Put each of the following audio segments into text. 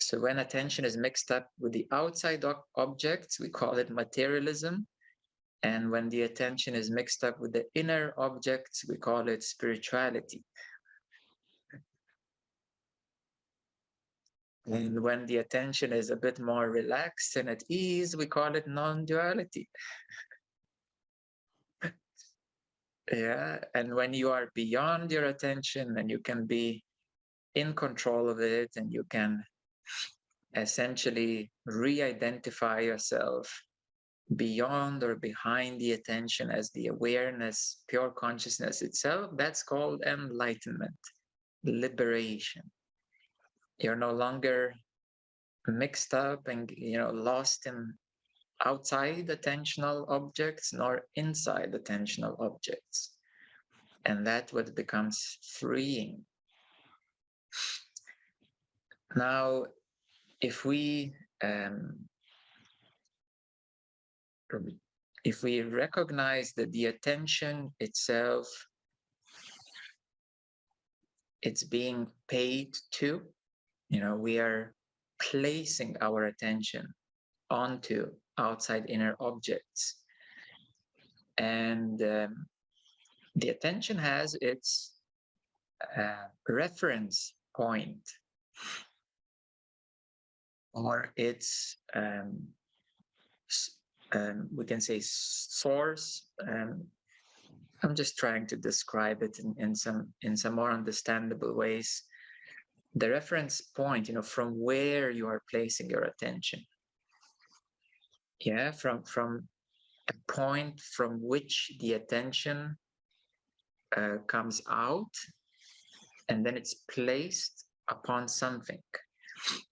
So when attention is mixed up with the outside objects, we call it materialism. And when the attention is mixed up with the inner objects, we call it spirituality. And when the attention is a bit more relaxed and at ease, we call it non-duality. Yeah, and when you are beyond your attention and you can be in control of it and you can essentially re-identify yourself beyond or behind the attention as the awareness, pure consciousness itself, that's called enlightenment, liberation. You're no longer mixed up and lost in outside attentional objects nor inside attentional objects. And that's what becomes freeing. Now, if we recognize that the attention itself, it's being paid to, we are placing our attention onto outside inner objects. And the attention has its reference point, or its we can say source. I'm just trying to describe it in some more understandable ways. The reference point, from where you are placing your attention. Yeah, from a point from which the attention comes out, and then it's placed upon something.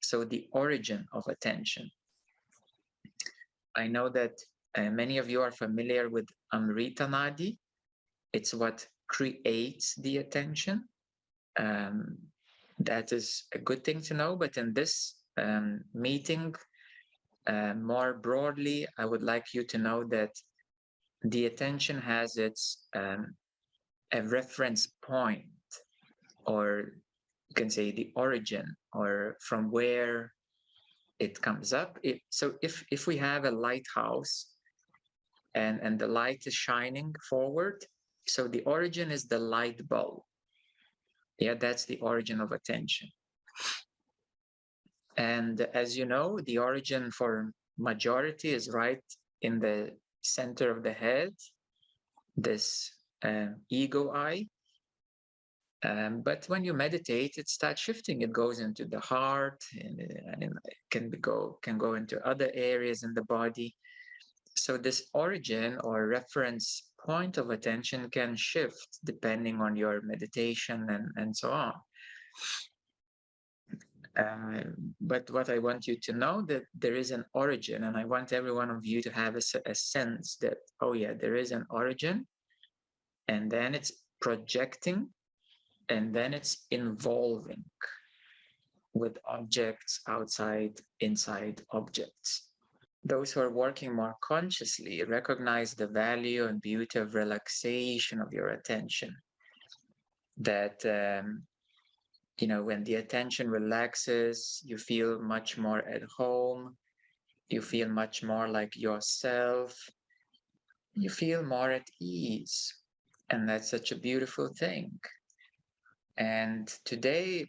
So the origin of attention. I know that many of you are familiar with Amrita Nadi. It's what creates the attention. That is a good thing to know, but in this meeting, more broadly, I would like you to know that the attention has its a reference point, or you can say the origin, or from where it comes up. So if we have a lighthouse and the light is shining forward, so the origin is the light bulb. Yeah, that's the origin of attention. And as you know, the origin for majority is right in the center of the head, this ego eye. But when you meditate, it starts shifting. It goes into the heart, and it can go into other areas in the body. So this origin or reference point of attention can shift depending on your meditation and so on. But what I want you to know, that there is an origin, and I want every one of you to have a sense that, oh yeah, there is an origin, and then it's projecting, and then it's involving with objects outside, inside objects. Those who are working more consciously recognize the value and beauty of relaxation of your attention. That, when the attention relaxes, you feel much more at home, you feel much more like yourself, you feel more at ease. And that's such a beautiful thing. And today,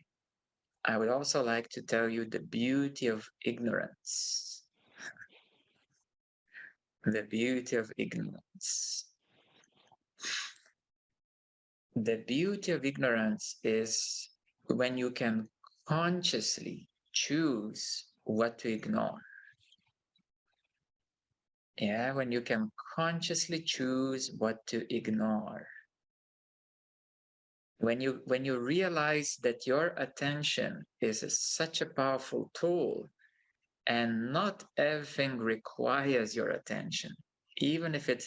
I would also like to tell you the beauty of ignorance. The beauty of ignorance. The beauty of ignorance is when you can consciously choose what to ignore. Yeah, when you can consciously choose what to ignore. When you realize that your attention is such a powerful tool, and not everything requires your attention, even if it,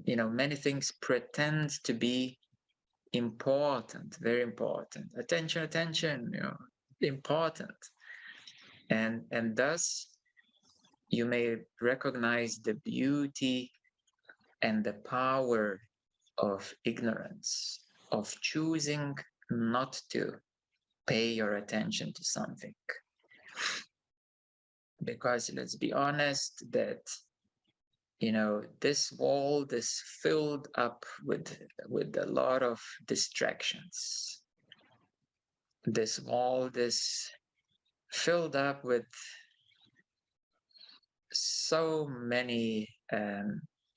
many things pretend to be important, very important. Attention, important. And thus, you may recognize the beauty and the power of ignorance, of choosing not to pay your attention to something. Because let's be honest that, this world is filled up with a lot of distractions. This world is filled up with so many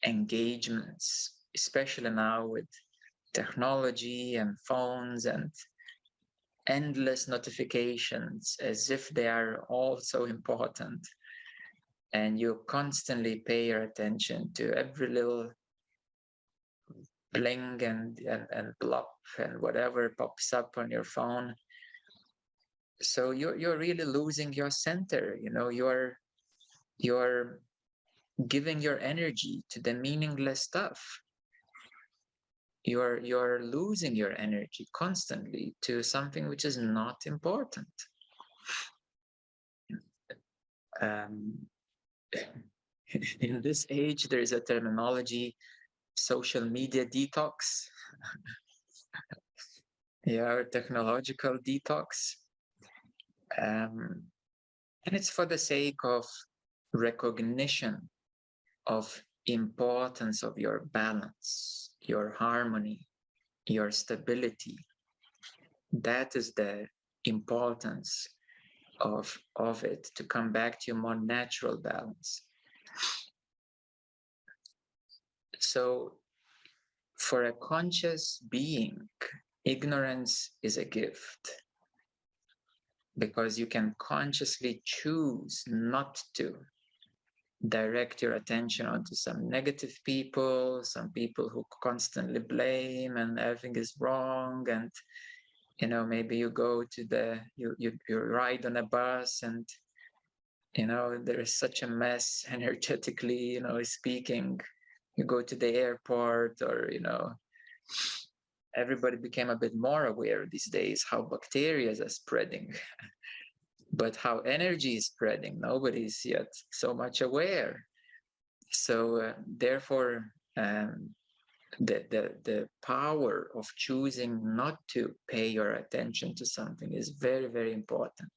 engagements, especially now with technology and phones and endless notifications, as if they are all so important. And you constantly pay your attention to every little bling and blop and whatever pops up on your phone. So you're really losing your center. You're giving your energy to the meaningless stuff. You're losing your energy constantly to something which is not important. In this age, there is a terminology, social media detox. Yeah, technological detox. And it's for the sake of recognition of importance of your balance, your harmony, your stability. That is the importance of it, to come back to a more natural balance. So for a conscious being, ignorance is a gift, because you can consciously choose not to direct your attention onto some negative people, some people who constantly blame and everything is wrong. And maybe you go to you ride on a bus and there is such a mess energetically, speaking. You go to the airport, or everybody became a bit more aware these days how bacteria are spreading. But how energy is spreading, nobody's yet so much aware. So therefore, the power of choosing not to pay your attention to something is very, very important.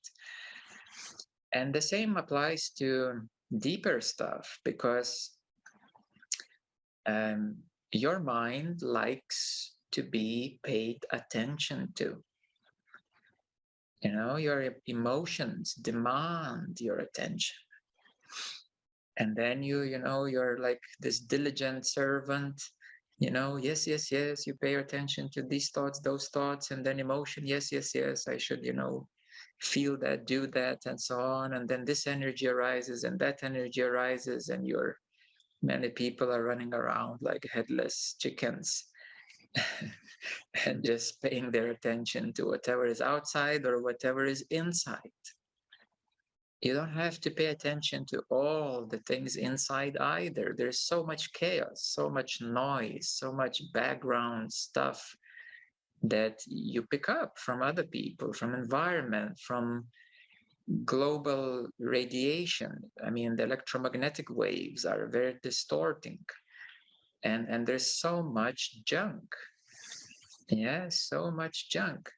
And the same applies to deeper stuff, because your mind likes to be paid attention to. Your emotions demand your attention. And then you're like this diligent servant, yes, yes, yes, you pay attention to these thoughts, those thoughts, and then emotion, yes, yes, yes, I should, feel that, do that, and so on. And then this energy arises and that energy arises, and many people are running around like headless chickens and just paying their attention to whatever is outside or whatever is inside. You don't have to pay attention to all the things inside either. There's so much chaos, so much noise, so much background stuff that you pick up from other people, from environment, from global radiation. I mean, the electromagnetic waves are very distorting. And there's so much junk. Yeah, so much junk.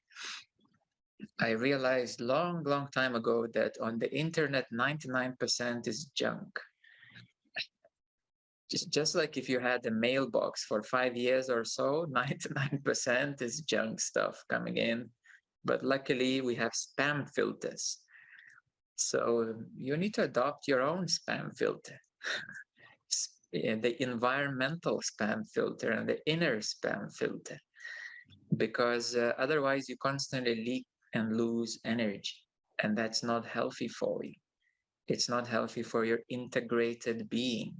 I realized long, long time ago that on the internet, 99% is junk. Just like if you had a mailbox for 5 years or so, 99% is junk stuff coming in. But luckily, we have spam filters. So you need to adopt your own spam filter. The environmental spam filter and the inner spam filter. Because otherwise you constantly leak and lose energy. And that's not healthy for you. It's not healthy for your integrated being.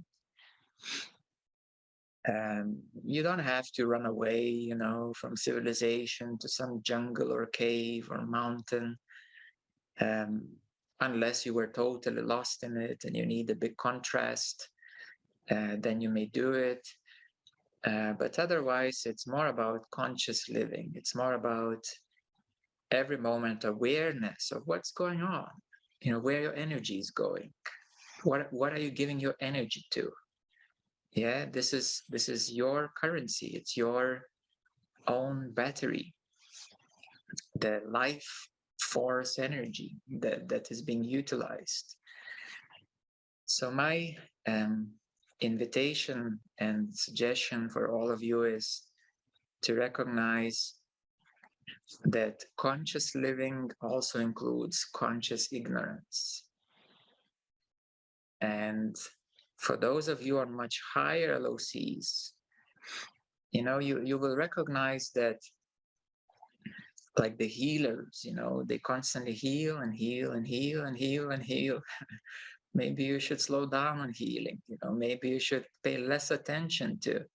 You don't have to run away, from civilization to some jungle or cave or mountain, unless you were totally lost in it and you need a big contrast, then you may do it. But otherwise, it's more about conscious living. It's more about every moment awareness of what's going on, where your energy is going. What are you giving your energy to? Yeah, this is your currency. It's your own battery, the life force energy that is being utilized. So my invitation and suggestion for all of you is to recognize that conscious living also includes conscious ignorance. And for those of you on much higher LOCs, you will recognize that, like the healers, they constantly heal and heal and heal and heal and heal. Maybe you should slow down on healing. Maybe you should pay less attention to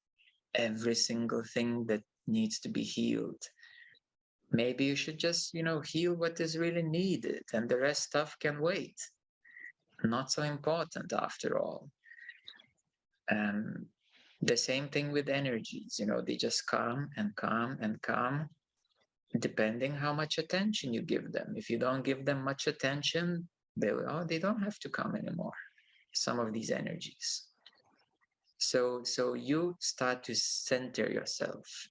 every single thing that needs to be healed. Maybe you should just, heal what is really needed, and the rest stuff can wait. Not so important after all. The same thing with energies, they just come and come and come, depending how much attention you give them. If you don't give them much attention, they don't have to come anymore, some of these energies. So you start to center yourself,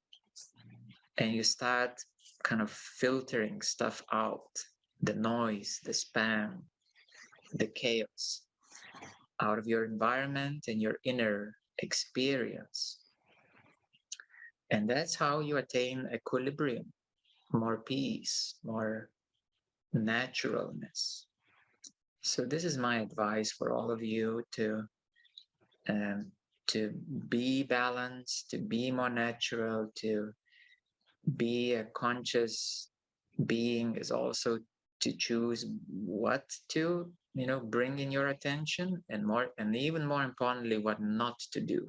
and you start kind of filtering stuff out, the noise, the spam, the chaos, out of your environment and your inner experience. And that's how you attain equilibrium, more peace, more naturalness. So this is my advice for all of you to be balanced, to be more natural, to be a conscious being, is also to choose what to bring in your attention, and even more importantly, what not to do,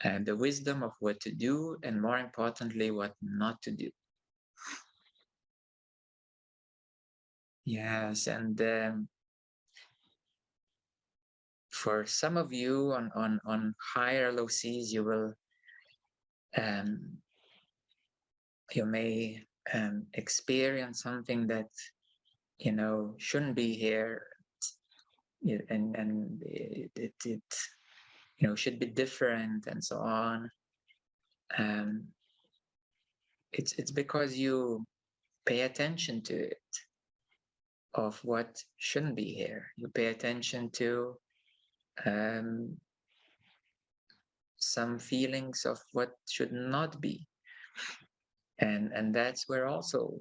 and the wisdom of what to do, and more importantly, what not to do. Yes, and for some of you on higher LOCs, you may experience something that shouldn't be here, and it should be different, and so on. It's because you pay attention to it, of what shouldn't be here. You pay attention to some feelings of what should not be, and that's where also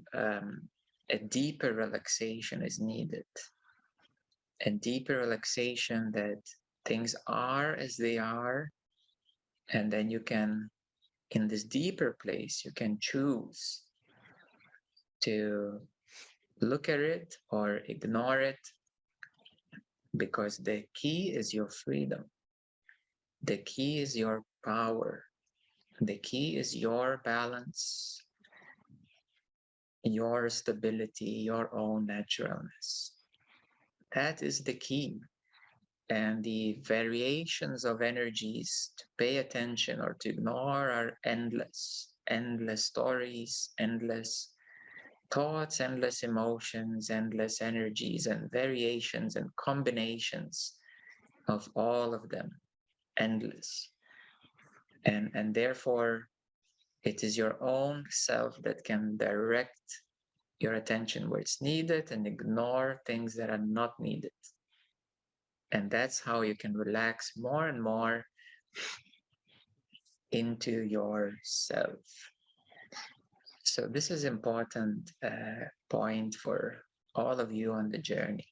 a deeper relaxation is needed. A deeper relaxation that things are as they are, and then you can, in this deeper place, you can choose to look at it or ignore it, because the key is your freedom. The key is your power. The key is your balance, your stability, your own naturalness. That is the key. And the variations of energies to pay attention or to ignore are endless. Endless stories, endless thoughts, endless emotions, endless energies, and variations and combinations of all of them. Endless. And therefore, it is your own self that can direct your attention where it's needed and ignore things that are not needed. And that's how you can relax more and more into yourself. So this is important point for all of you on the journey.